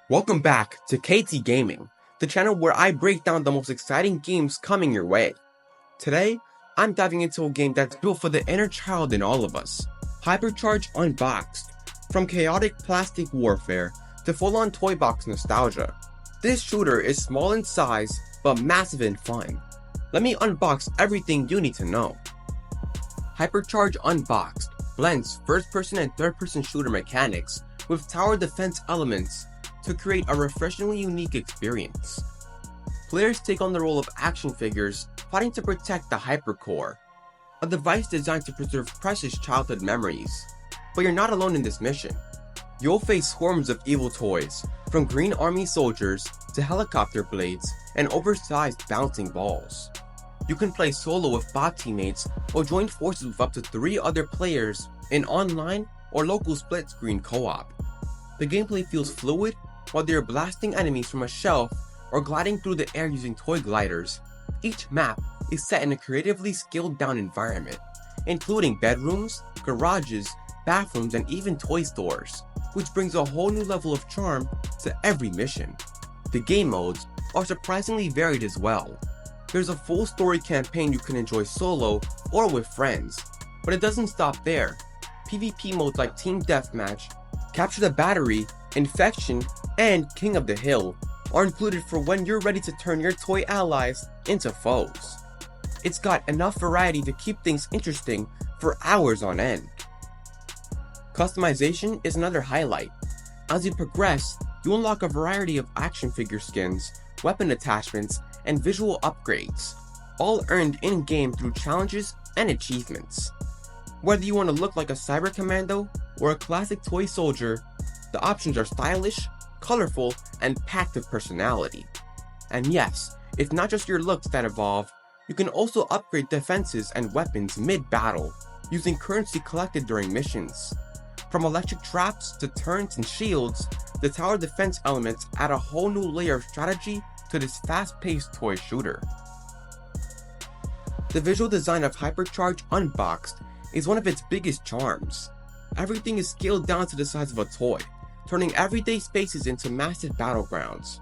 Welcome back to KT Gaming, the channel where I break down the most exciting games coming your way. Today, I'm diving into a game that's built for the inner child in all of us, Hypercharge Unboxed. From chaotic plastic warfare to full-on toy box nostalgia, this shooter is small in size but massive in fun. Let me unbox everything you need to know. Hypercharge Unboxed blends first-person and third-person shooter mechanics with tower defense elements to create a refreshingly unique experience. Players take on the role of action figures fighting to protect the Hypercore, a device designed to preserve precious childhood memories. But you're not alone in this mission. You'll face swarms of evil toys, from green army soldiers to helicopter blades and oversized bouncing balls. You can play solo with bot teammates or join forces with up to 3 other players in online or local split-screen co-op. The gameplay feels fluid, whether you're blasting enemies from a shelf or gliding through the air using toy gliders. Each map is set in a creatively scaled-down environment, including bedrooms, garages, bathrooms, and even toy stores, which brings a whole new level of charm to every mission. The game modes are surprisingly varied as well. There's a full story campaign you can enjoy solo or with friends, but it doesn't stop there. PvP modes like Team Deathmatch, Capture the Battery, Infection, and King of the Hill are included for when you're ready to turn your toy allies into foes. It's got enough variety to keep things interesting for hours on end. Customization is another highlight. As you progress, you unlock a variety of action figure skins, weapon attachments, and visual upgrades, all earned in-game through challenges and achievements. Whether you want to look like a cyber commando or a classic toy soldier, the options are stylish, colorful, and packed with personality. And yes, it's not just your looks that evolve, you can also upgrade defenses and weapons mid-battle, using currency collected during missions. From electric traps to turrets and shields, the tower defense elements add a whole new layer of strategy to this fast-paced toy shooter. The visual design of Hypercharge Unboxed is one of its biggest charms. Everything is scaled down to the size of a toy, turning everyday spaces into massive battlegrounds.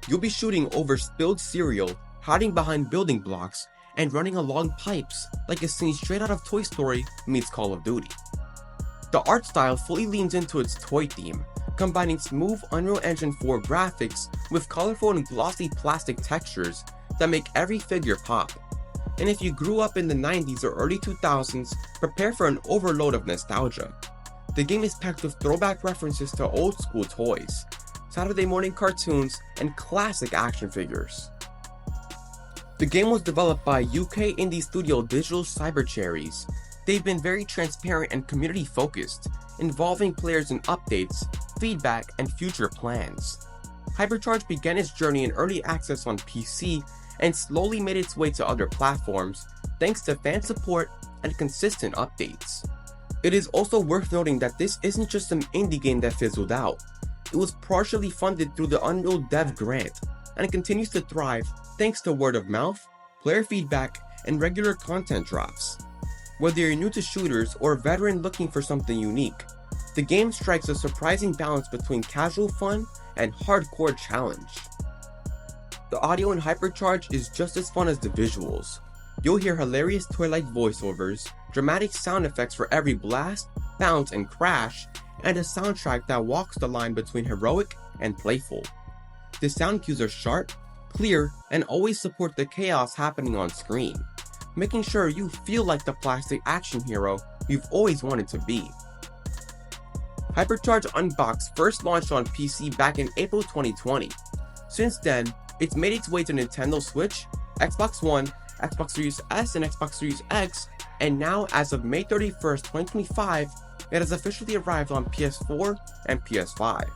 You'll be shooting over spilled cereal, hiding behind building blocks, and running along pipes like a scene straight out of Toy Story meets Call of Duty. The art style fully leans into its toy theme, combining smooth Unreal Engine 4 graphics with colorful and glossy plastic textures that make every figure pop. And if you grew up in the 90s or early 2000s, prepare for an overload of nostalgia. The game is packed with throwback references to old school toys, Saturday morning cartoons, and classic action figures. The game was developed by UK indie studio Digital Cyber Cherries. They've been very transparent and community focused, involving players in updates, feedback, and future plans. Hypercharge began its journey in early access on PC and slowly made its way to other platforms thanks to fan support and consistent updates. It is also worth noting that this isn't just some indie game that fizzled out. It was partially funded through the Unreal Dev Grant, and it continues to thrive thanks to word of mouth, player feedback, and regular content drops. Whether you're new to shooters or a veteran looking for something unique, the game strikes a surprising balance between casual fun and hardcore challenge. The audio in Hypercharge is just as fun as the visuals. You'll hear hilarious toy-like voiceovers, dramatic sound effects for every blast, bounce, and crash, and a soundtrack that walks the line between heroic and playful. The sound cues are sharp, clear, and always support the chaos happening on screen, making sure you feel like the plastic action hero you've always wanted to be. Hypercharge Unboxed first launched on PC back in April 2020. Since then, it's made its way to Nintendo Switch, Xbox One, Xbox Series S and Xbox Series X, and now as of May 31st, 2025, it has officially arrived on PS4 and PS5.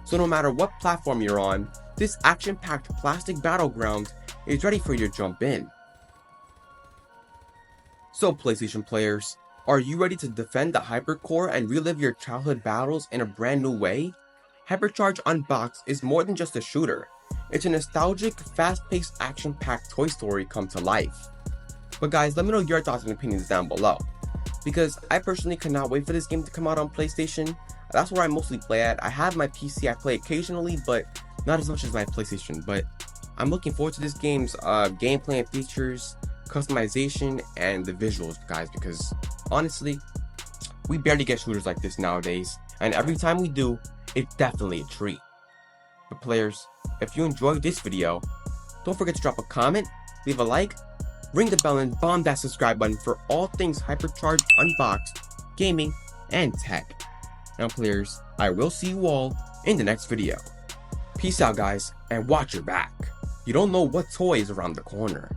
So no matter what platform you're on, this action-packed plastic battleground is ready for you to jump in. So PlayStation players, are you ready to defend the Hypercore and relive your childhood battles in a brand new way? Hypercharge Unboxed is more than just a shooter. It's a nostalgic, fast-paced, action-packed Toy Story come to life. But guys, let me know your thoughts and opinions down below, because I personally cannot wait for this game to come out on PlayStation. That's where I mostly play at. I have my PC, I play occasionally, but not as much as my PlayStation. But I'm looking forward to this game's gameplay and features, customization, and the visuals, guys, because honestly, we barely get shooters like this nowadays, and every time we do, it's definitely a treat. But players, if you enjoyed this video, don't forget to drop a comment, leave a like, ring the bell, and bomb that subscribe button for all things Hypercharge, Unboxed, gaming, and tech. Now players, I will see you all in the next video. Peace out guys, and watch your back. You don't know what toy is around the corner.